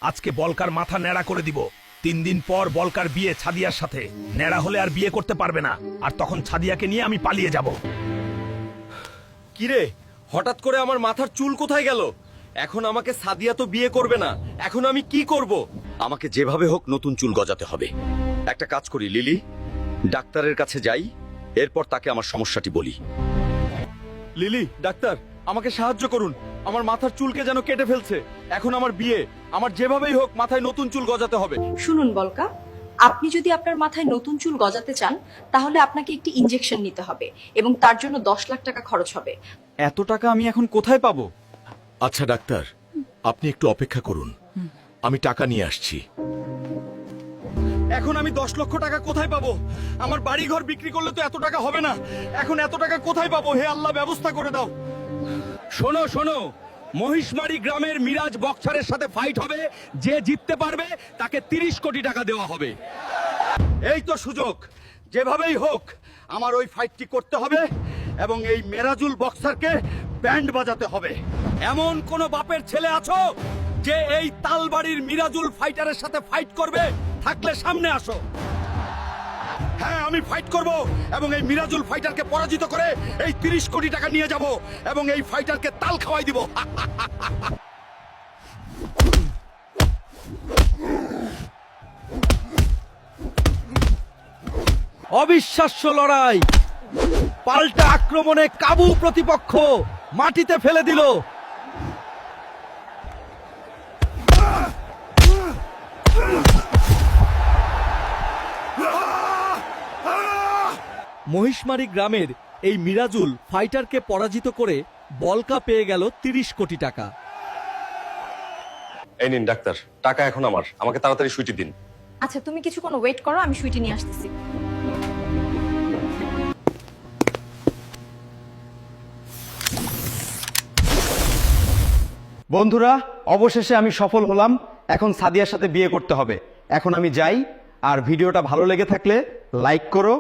আজকে বলকার মাথা ন্যাড়া করে দিব। 3 দিন পর বলকার বিয়ে ছাদিয়ার সাথে। ন্যাড়া হলে আর বিয়ে করতে পারবে না, আর তখন ছাদিয়াকে নিয়ে আমি পালিয়ে যাব। কিরে, হঠাৎ করে আমার মাথার চুল কোথায় গেল? এখন আমাকে সাদিয়া তো বিয়ে করবে না, এখন আমি কি করব? আমাকে যেভাবে হোক নতুন চুল গজাতে হবে। একটা কাজ করি লিলি, ডাক্তারের কাছে যাই, এরপর তাকে আমার সমস্যাটি বলি। লিলি, ডাক্তার আমাকে সাহায্য করুন, আমার মাথার চুলকে যেন কেটে ফেলছে। এখন আমার বিয়ে, আমার যেভাবেই হোক মাথায় নতুন চুল গজাতে হবে। শুনুন বলকা, আপনি যদি আপনার মাথায় নতুন চুল গজাতে চান তাহলে আপনাকে একটি ইনজেকশন নিতে হবে এবং তার জন্য 10 লাখ টাকা খরচ হবে। এত টাকা আমি এখন কোথায় পাবো? আচ্ছা ডাক্তার, আপনি একটু অপেক্ষা করুন, আমি টাকা নিয়ে আসছি। এখন আমি 10 লক্ষ টাকা কোথায় পাবো? আমার বাড়ি ঘর বিক্রি করলে তো এত টাকা হবে না। এখন এত টাকা কোথায় পাবো? হে আল্লাহ, ব্যবস্থা করে দাও। শোনো শোনো, মহিষমারি গ্রামের মিরাজ বক্সারের সাথে ফাইট হবে। যে জিততে পারবে তাকে 30 কোটি টাকা দেওয়া হবে। এই তো সুযোগ, যেভাবেই হোক আমার ওই ফাইটটি করতে হবে এবং এই মেরাজুল বক্সারকে ব্যান্ড বাজাতে হবে। এমন কোন বাপের ছেলে আছো যে এই তালবাড়ির মিরাজুল ফাইটারের সাথে ফাইট করবে? থাকলে সামনে আসো। হ্যাঁ, আমি ফাইট করব এবং এই মিরাজুল ফাইটারকে পরাজিত করে এই 30 কোটি টাকা নিয়ে যাব এবং এই ফাইটারকে তাল খাওয়াই দিব। অবিশ্বাস্য লড়াই, পাল্টা আক্রমণে কাবু প্রতিপক্ষ মাটিতে ফেলে দিল। মহিষমারি গ্রামের এই মিরাজুল ফাইটারকে পরাজিত করে বলকা পেয়ে গেল 30 কোটি টাকা। এই নিন ডাক্তার, টাকা এখন আমার, আমাকে তাড়াতাড়ি সুইটি দিন। আচ্ছা, তুমি কিছুক্ষণ ওয়েট করো, আমি সুইটি নিয়ে আসতেছি। বন্ধুরা, অবশেষে আমি সফল হলাম। এখন সাদিয়ার সাথে বিয়ে করতে হবে। এখন আমি যাই, আর ভিডিওটা ভালো লেগে থাকলে লাইক করো,